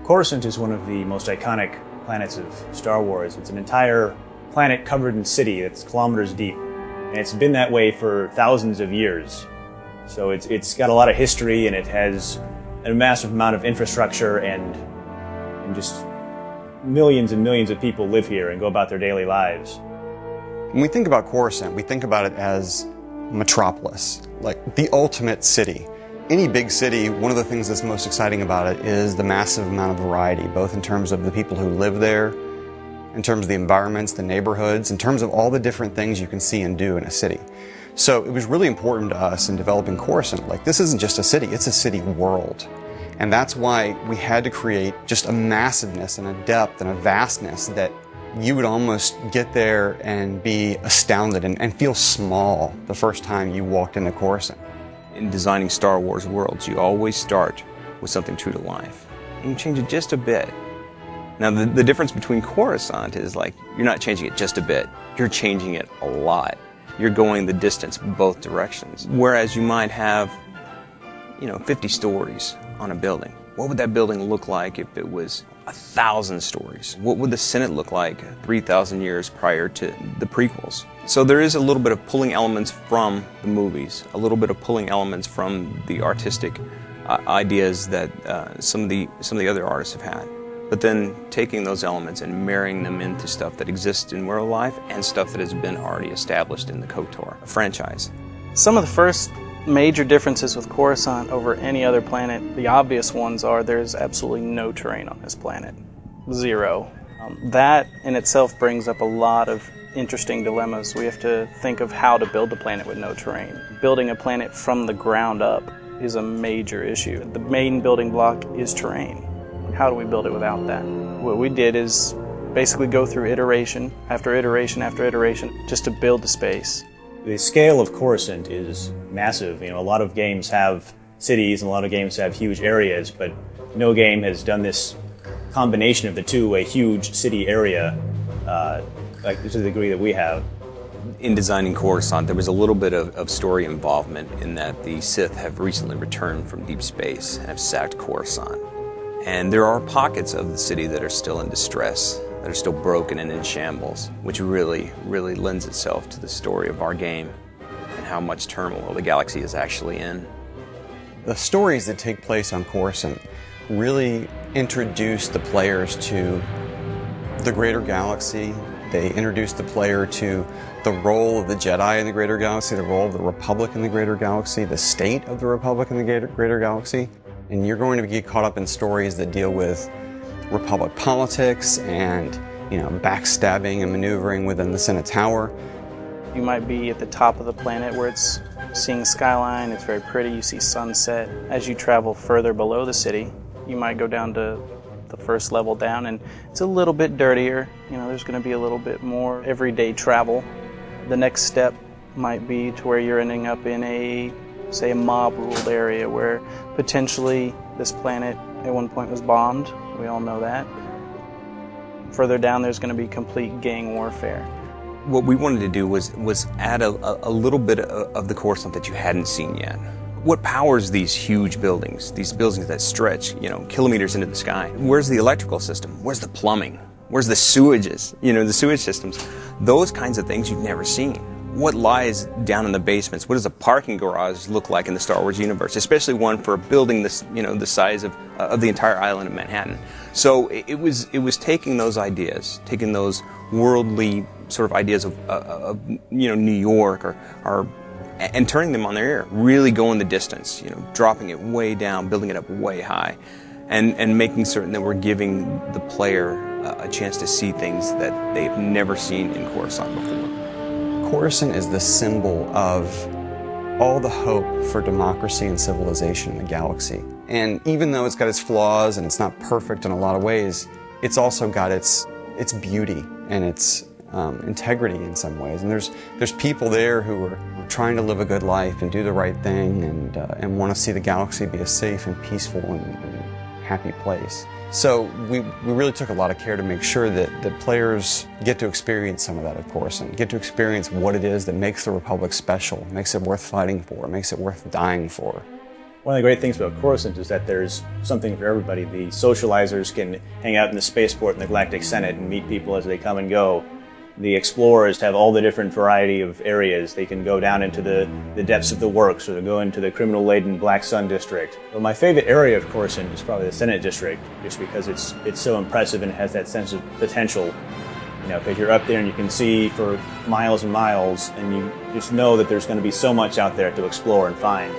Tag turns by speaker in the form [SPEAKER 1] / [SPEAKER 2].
[SPEAKER 1] Coruscant is one of the most iconic planets of Star Wars. It's an entire planet covered in city that's kilometers deep. And it's been that way for thousands of years. So it's got a lot of history, and it has a massive amount of infrastructure, and just millions and millions of people live here and go about their daily lives.
[SPEAKER 2] When we think about Coruscant, we think about it as metropolis, like the ultimate city. Any big city, one of the things that's most exciting about it is the massive amount of variety, both in terms of the people who live there, in terms of the environments, the neighborhoods, in terms of all the different things you can see and do in a city. So it was really important to us in developing Coruscant. Like, this isn't just a city, it's a city world. And that's why we had to create just a massiveness and a depth and a vastness that you would almost get there and be astounded and feel small the first time you walked into Coruscant.
[SPEAKER 3] In designing Star Wars worlds, you always start with something true to life. And you change it just a bit. Now, the difference between Coruscant is, like, you're not changing it just a bit, you're changing it a lot. You're going the distance both directions. Whereas you might have, 50 stories on a building. What would that building look like if it was 1,000 stories? What would the Senate look like 3,000 years prior to the prequels? So there is a little bit of pulling elements from the movies, a little bit of pulling elements from the artistic ideas that some of the other artists have had. But then taking those elements and marrying them into stuff that exists in real life and stuff that has been already established in the KOTOR franchise.
[SPEAKER 4] Some of the first major differences with Coruscant over any other planet, the obvious ones are there's absolutely no terrain on this planet. Zero. That in itself brings up a lot of interesting dilemmas. We have to think of how to build a planet with no terrain. Building a planet from the ground up is a major issue. The main building block is terrain. How do we build it without that? What we did is basically go through iteration after iteration after iteration just to build the space.
[SPEAKER 1] The scale of Coruscant is massive. A lot of games have cities and a lot of games have huge areas, but no game has done this combination of the two, a huge city area, like to the degree that we have.
[SPEAKER 3] In designing Coruscant, there was a little bit of story involvement in that the Sith have recently returned from deep space and have sacked Coruscant. And there are pockets of the city that are still in distress, that are still broken and in shambles, which really, really lends itself to the story of our game and how much turmoil the galaxy is actually in.
[SPEAKER 2] The stories that take place on Coruscant really introduce the players to the greater galaxy. They introduce the player to the role of the Jedi in the greater galaxy, the role of the Republic in the greater galaxy, the state of the Republic in the greater galaxy. And you're going to get caught up in stories that deal with Republic politics and, backstabbing and maneuvering within the Senate Tower.
[SPEAKER 4] You might be at the top of the planet where it's seeing skyline, it's very pretty, you see sunset. As you travel further below the city, you might go down to the first level down and it's a little bit dirtier. There's going to be a little bit more everyday travel. The next step might be to where you're ending up in a mob-ruled area where potentially this planet at one point was bombed. We all know that. Further down, there's going to be complete gang warfare.
[SPEAKER 3] What we wanted to do was add a little bit of the Coruscant that you hadn't seen yet. What powers these huge buildings, these buildings that stretch, kilometers into the sky? Where's the electrical system? Where's the plumbing? Where's the sewages? The sewage systems. Those kinds of things you've never seen. What lies down in the basements? What does a parking garage look like in the Star Wars universe? Especially one for a building this, the size of the entire island of Manhattan. So it was taking those ideas, taking those worldly sort of ideas of New York and turning them on their ear, really going the distance, dropping it way down, building it up way high, and making certain that we're giving the player a chance to see things that they've never seen in Coruscant before.
[SPEAKER 2] Coruscant is the symbol of all the hope for democracy and civilization in the galaxy. And even though it's got its flaws and it's not perfect in a lot of ways, it's also got its beauty and its integrity in some ways. And there's people there who are trying to live a good life and do the right thing and want to see the galaxy be a safe and peaceful and happy place. So we really took a lot of care to make sure that players get to experience some of that at Coruscant, get to experience what it is that makes the Republic special, makes it worth fighting for, makes it worth dying for.
[SPEAKER 1] One of the great things about Coruscant is that there's something for everybody. The socializers can hang out in the spaceport in the Galactic Senate and meet people as they come and go. The explorers have all the different variety of areas. They can go down into the depths of the works, or go into the criminal-laden Black Sun district. But my favorite area of Coruscant is probably the Senate district, just because it's so impressive and it has that sense of potential. You know, because you're up there and you can see for miles and miles, and you just know that there's going to be so much out there to explore and find.